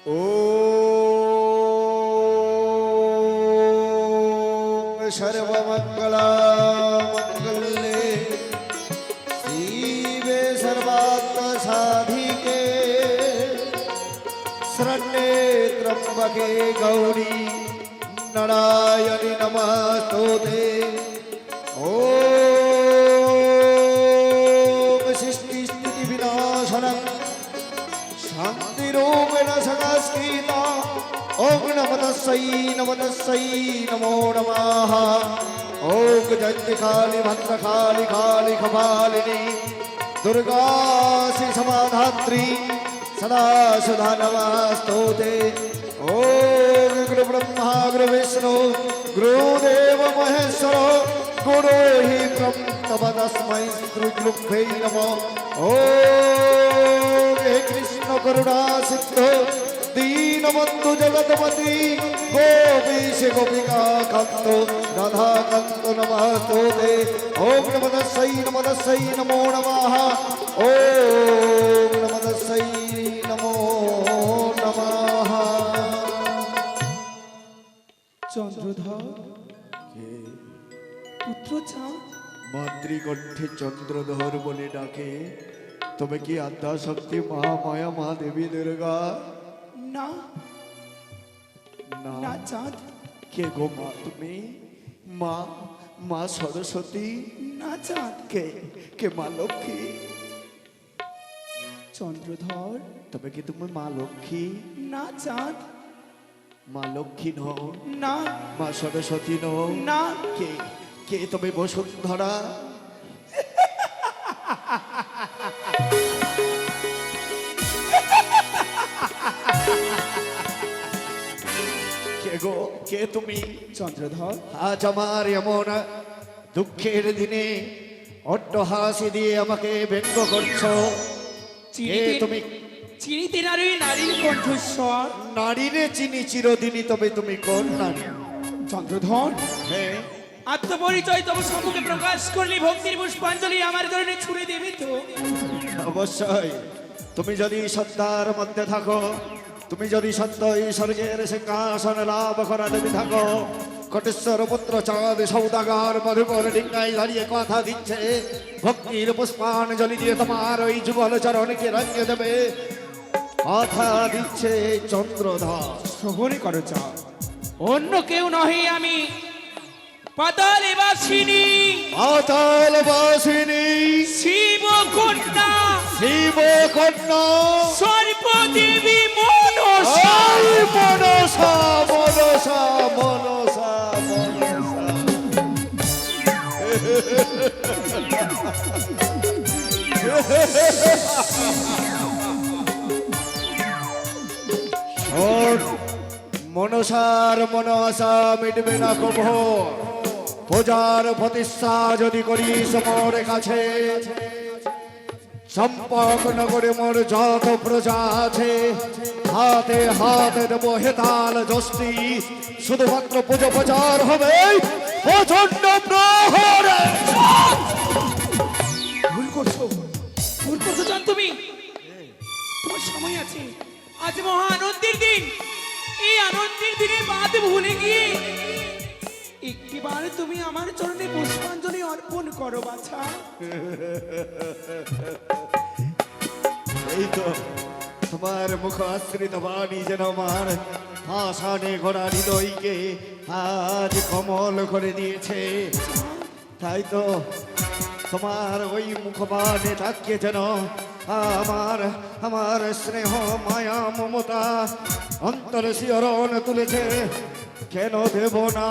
ओम सर्वमंगलामंगल्ये शिवे सर्वात्मसाधिके शरण्ये त्र्यंबके गौरी नारायणी नमस्तुते। ओम सृष्टि स्थिति विनाशनं शांतिरूपेण संस्कृता। ओम नमो तस्यै नमो नमः। ओम जय काली भद्रकाली काली कपालिनी दुर्गा श्री समाधात्री सदा सुधा नमस्तुते। ओम गुरु ब्रह्मा गुरु विष्णु गुरुदेव महेश्वर गुरु हि ब्रह्म तस्मै श्री गुरुभ्यै नमः। ओम हे कृष्ण करुणा सिंधु दीनबंधु जगतपति गोपीश गोपिका कांतो राधा कांतो नमस्तुते। ओम नमो तस्यै नमो नमः। ओम नमो तस्यै नमो नमः। চন্দ্রধর পুত্র চাঁদ মাতৃকণ্ঠে চন্দ্রধর বলে ডাকে। তবে কি আদ্যা শক্তি মা মায়া মা দেবী দুর্গা? না না না চাঁদ কে গো মা তুমি? মা মা সরস্বতী? না চাঁদ কে কে মা লক্ষ্মী? চন্দ্রধর তবে কি তুমি মা লক্ষ্মী? না চাঁদ মা লক্ষ্মী নও, না মা সরস্বতী নও। না কে কে তবে বসুন্ধরা? কে গো কে তুমি? চন্দ্রধর আজ আমার এমন দুঃখের দিনে অট্টহাসি দিয়ে আমাকে ব্যঙ্গ করছো। কে তুমি? চিনিতে নারী নারীর কণ্ঠস্বর। নারীরে চিনি চিরদিনই, তবে তুমি কোন নারী? চন্দ্রধর হ্যাঁ আত্মপরিচয় তব সম্মুখে প্রকাশ করলে ভক্তির পুষ্পাঞ্জলি আমার ধরনে ছুড়ে দেবে তো? অবশ্যই। তুমি যদি সত্তার মধ্যে থাকো, তুমি যদি সত্যই স্বর্গের সিংহাসন লাভ করা দেবী থাকো, কটেশ্বর পুত্র চাঁদ সৌদাগর মধুকর ডিঙ্গায় দাঁড়িয়ে কথা দিচ্ছে ভক্তির পুষ্পাঞ্জলি দিয়ে তোমার ওই যুগল চরণকে রঙিয়ে দেবে। কথা দিচ্ছে চন্দ্রধর। শ্রবণে করো চাঁদ, অন্য কেউ নহে আমি পাতালে বাসিনী পাতাল বাসিনী শিব কন্যা শিব কন্যা সর্বদেবী মনসা। মনসা মনসা মনসা মনসা। শোন, মনসার মনসা মিটবে না কভো। পূজার প্রতিষ্ঠা যদি করিস মোর কাছে, চম্পক নগরে মোর যত প্রজা আছে হাতে হাতে দেবো হেতাল যষ্টি। শুধুমাত্র পুজো প্রচার হবে প্রচন্ড প্রহরে। ভুল করছো জান তুমি। তোমার সময় আছে, আজ মহা আনন্দের দিন। এই আনন্দের দিনে বাদ ভুলে গিয়ে একটিবার তুমি আমার চরণে পুষ্পাঞ্জলি অর্পণ করো বাছা। এই তো তোমার মুখ আশ্রিত বাণী যেন আমার আসানে ঘোড়া হৃদয়কে আজ কমল করে দিয়েছে। তাই তো তোমার ওই মুখবাণে তাকিয়ে যেন আমার আমার স্নেহ মায়া মমতা অন্তর শিহরণ তুলেছে। কেন দেব না,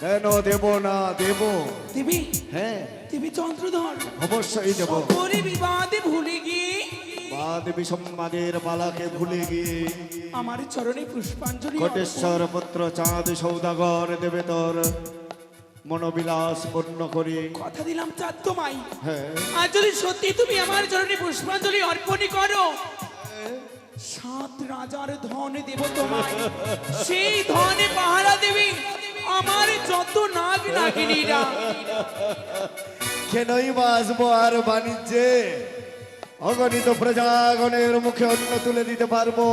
কেন দেব না? দেব। দেবী হ্যাঁ দেবী চন্দ্রধর অবশ্যই দেব। সকলে বিবাদে ভুলে গিয়ে বাদ বিষম্মাদের পালাকে ভুলে গিয়ে আমার চরণে পুষ্পাঞ্জলি কোটেশ্বর পুত্র চাঁদ সৌদাগর দেবে তোর মনোবিলাস পূর্ণ করে। কথা দিলাম চাঁদ তোমায়, হ্যাঁ আজ যদি সত্যি তুমি আমার চরণে পুষ্পাঞ্জলি অর্পণ করো, 7 রাজার ধন দেব তোমায়। সেই ধনে পাহারা দেবে আমার যত নাগ নাগিনীরা। কেনই বাসবো আর বাণিজ্যে? অগণিত প্রজাগণের মুখে অন্ন তুলে দিতে পারবো।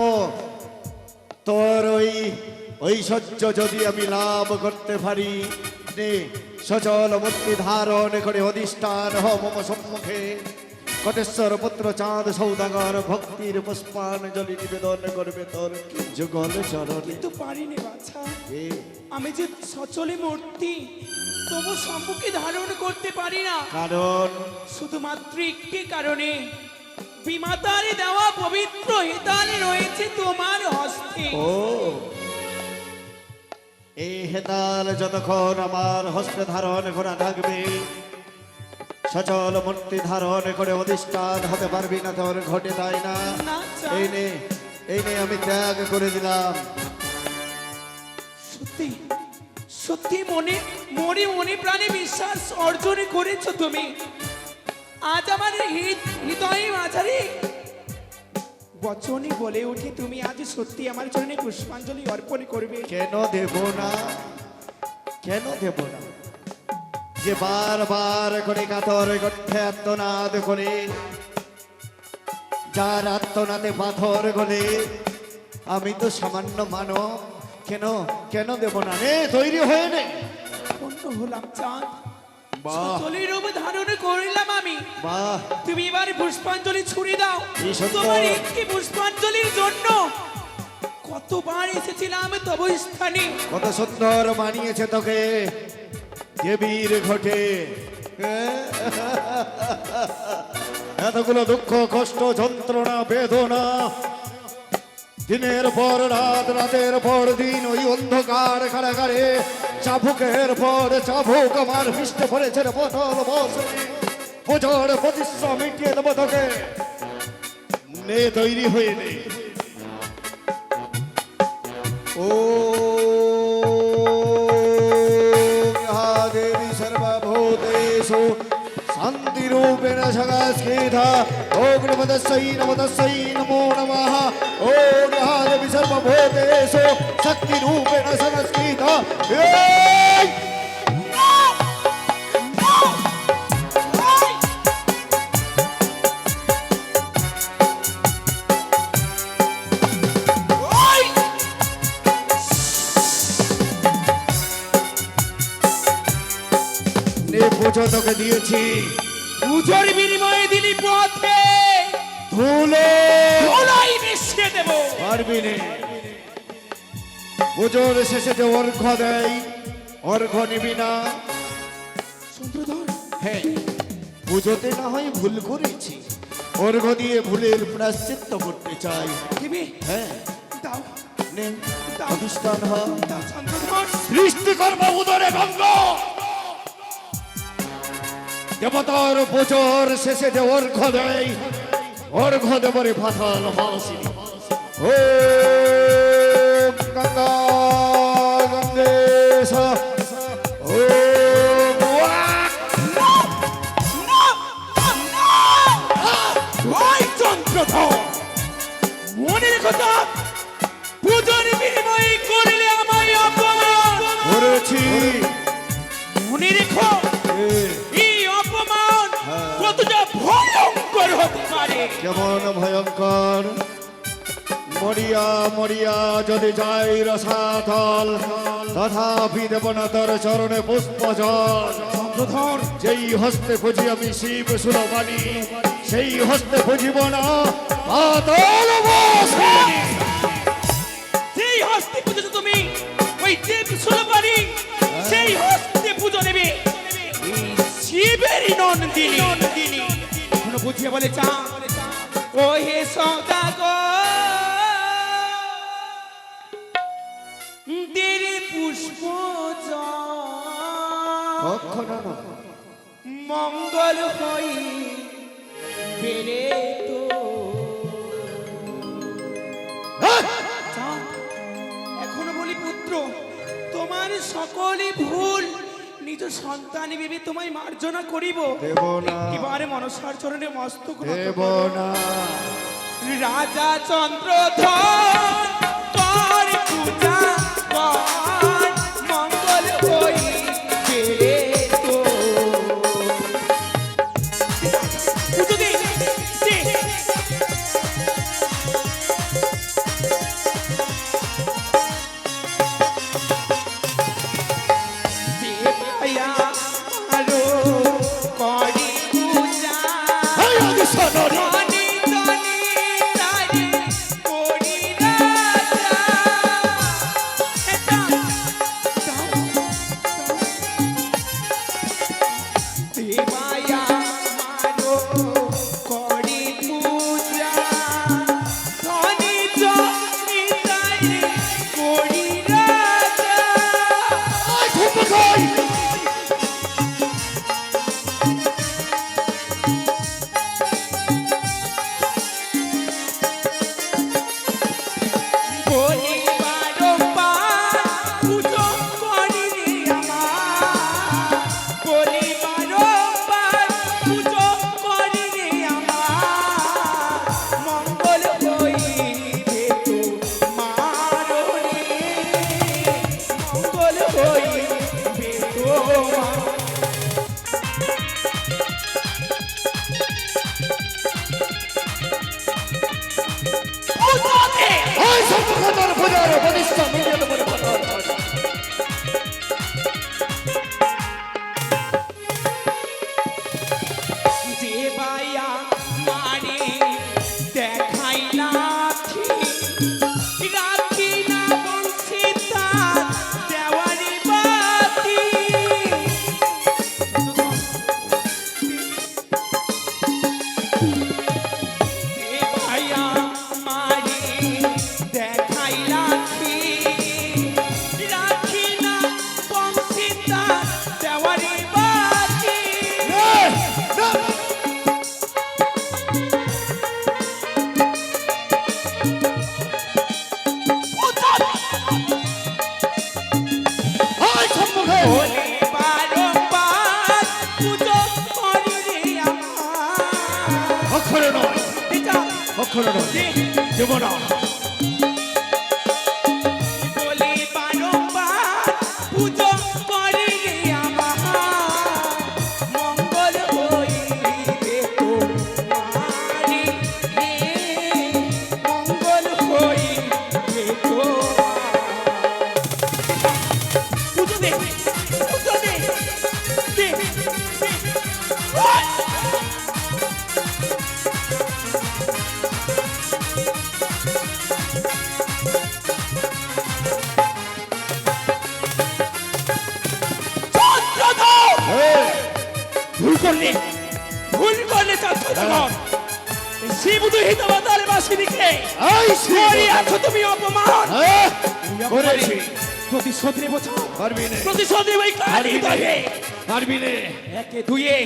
তোর ওই ঐশ্বর্য যদি আমি লাভ করতে পারি, নে সচল মূর্তি ধারণ করে অধিষ্ঠান হ মম সম্মুখে। কটেশ্বর পুত্র চাঁদ সৌদাগর ভক্তির পুষ্পাঞ্জলি নিবেদন করবে তোর যুগল চরণে। কিন্তু পারিনি বাছা, এ, আমি যে সচলে মূর্তি তবু সম্মুখে ধারণ করতে পারি না, কারণ শুধুমাত্র একটি কারণে, বিমাতারে দেওয়া পবিত্র হেতালে রয়েছে তোমার হস্তে। ও এই হেতাল যতক্ষণ আমার হস্তে ধারণ করা থাকবে, সচল মূর্তি ধারণ করে অধিষ্ঠান হতে পারবি না তোর ঘটে, তাই না? না চাঁদ, এই নে আমি ত্যাগ করে দিলাম। সত্যি সত্যি মনে মনে মনে প্রাণে বিশ্বাস অর্জন করেছো তুমি। আজ আমার হৃদয়ে মাঝারে বচনে বলে উঠে তুমি আজ সত্যি আমার চরণে পুষ্পাঞ্জলি অর্পণ করবে। কেন দেব না, কেন দেব না? যে বারবার করে কাতর গঠে আত্মনাদ করে, যার আত্মনাদে পাথর গলে, আমি তো সামান্য মানব, কেন কেন দেব না? নে তৈরি হয়ে নে। পূর্ণ হলাম চাঁদ, বাহ সচলে রূপ ধারণ করিলাম আমি। বাহ, তুমি এবার পুষ্পাঞ্জলি ছুড়ে দাও। কি সুন্দর। তোমার একটি পুষ্পাঞ্জলির জন্য কতবার এসেছিলাম তব স্থানে। কত সুন্দর মানিয়েছে তোকে দেবীর ঘটে। এতগুলো দুঃখ কষ্ট যন্ত্রণা বেদনা, দিনের পর রাত রাতের পর দিন ওই অন্ধকার কারাগারে চাবুকের পর চাবুক আমার মিষ্টে পড়েছে রে বোতল বসে। পুজোর প্রতিশ্রম মিটিয়ে দেবো তোকে, নে তৈরি হয়ে নে। ও দেবী সর্বভূতেষু শান্তিরূপেণ সংস্কৃতা। ওম নমঃ নমো নমঃ। ওম দেবী সর্বভূতেষু শক্তিরূপেণ সংস্কৃতা। এই! নে পুজো তোকে দিয়েছি, পুজোর বিনিময়ে দিলি পথে ধুলো ধুলাই মিশিয়ে দেব। পারবি নে। পুজোর শেষে যে অর্ঘ্য দেয়, অর্ঘ্য নিবি না। চন্দ্রধর, হ্যাঁ, পুজোতে না হয় ভুল করেছি, অর্ঘ্য দিয়ে ভুলের প্রায়শ্চিত্ত করতে চাই। দেবে হ্যাঁ, দাও নে অধিষ্ঠান হ। দাও চন্দ্রধর। সৃষ্টিকর্ম উদরে ভঙ্গ, দেবতার পুজোর শেষে যে অর্ঘ্য দেয়, অর্ঘ্য দেবরে ফাথাল বাসিনী। ও গঙ্গা গঙ্গেশ, ও চন্দ্রধর, মনে রেখো তো, পুজোর বিনিময়ে করলে আমায় অপমান। করেছি। মনে রেখো এ, এই অপমান কতটা ভয়ঙ্কর হতে পারে। কেমন ভয়ঙ্কর! মরিয়া মরিয়া যদি যাই রসাতল, তথাপি দেব না তোর চরণে পুষ্প জল। চন্দ্রধর, যেই হস্তে পুজি আমি শিব সুরবাণী, সেই হস্তে পুজিব না পাতাল বাসিনী। সেই হস্তে পুজো তুমি ওই দেব সুরবাণী, সেই হস্তে পুজো নেবে এই শিবেরই নন্দিনী। কোনো বুঝিয়ে বলে চা ও হে সদাগর, দেরে পুষ্প কখনো না। মঙ্গল হই বেড়ে তো। চাঁদ, এখনো বলি পুত্র, তোমার সকলই ভুল নিজ সন্তান ভেবে তোমায় মার্জনা করিব। দেব না। একটিবারে মনসার চরণে মস্তক নত দেব করো। না। রাজা চন্দ্রধর কর পূজা কর, মঙ্গল হই বেড়ে তো। পুজো দে, দে, বলি বারংবার পুজো করি রে আমার, বলি বারংবার পুজো করি রে আমার, মঙ্গল হইবে তোমার রে, মঙ্গল হইবে তোমার। পুজোতে ওই সম্মুখতর পূজার প্রতিষ্ঠা মিলিয়ে দেবো রে বাবা। যে বায়া মারে দেখাই লাঠি, রাখি না বংশী তার দেওয়ারি বাতি। যে বায়া মারে দেখাই লাঠি, রাখি না বংশী তার দেওয়ারি বাতি। ওই সম্মুখে বলি বারংবার পুজো করি রে আমার। অক্ষরে নয়, এটা অক্ষরে নয়, দেব না। বলি বারংবার পুজো করি রে আমার, মঙ্গল হইবে তোমার রে, মঙ্গল হইবে তোমার। পুজো দে, পুজো দে, দে, দে। ওই! চন্দ্রধর! ভুল করলে, ভুল করলে চন্দ্রধর। এই শিবদুহিত বাতার বাসিনীকে এই করিয়াছো তুমি অপমান। করেছি, প্রতিশোধ নেব চাও, পারবি নে, প্রতিশোধ নেব এই কালী দহে। পারবি নে। একে দুয়ে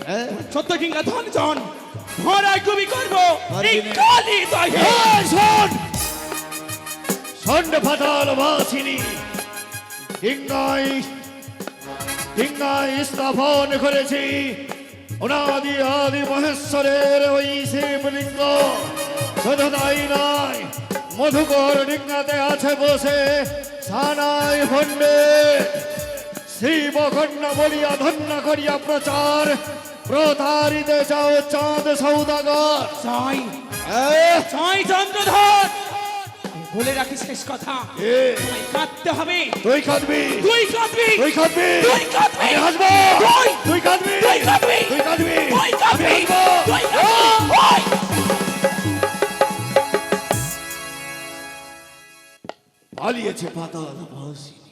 হ্যাঁ? সত্য কিংবা ধন জন ভরায় কবি করবো এই পারবি না। কালী দহে। এই শোন, ষণ্ড ফাটাল বাসিনী ডিঙ্গাই স্থাপন করেছি অনাদি আদি মহেশ্বরের ওই শিবলিঙ্গ। শুধু তাই নয়, মধুকর ডিঙ্গাতে আছে বসে সানাই পণ্ডিত। শিব কন্যা বলিয়া ধন্য করিয়া প্রচার প্রতারিতে যাও চাঁদ সৌদাগর। জয় এ, জয় চন্দ্রধর। বলে রাখি শেষ কথা, এ, তোমায় কাঁদতে হবে, তুই কাঁদবি, তুই কাঁদবি, তুই কাঁদবি, তুই কাঁদবি, আমি হাসবো, তুই, তুই কাঁদবি, তুই কাঁদবি, তুই কাঁদবি, তুই কাঁদবি, আমি হাসবো। তুই কাঁদবি, ওই! পালিয়েছে পাতাল বাসিনী।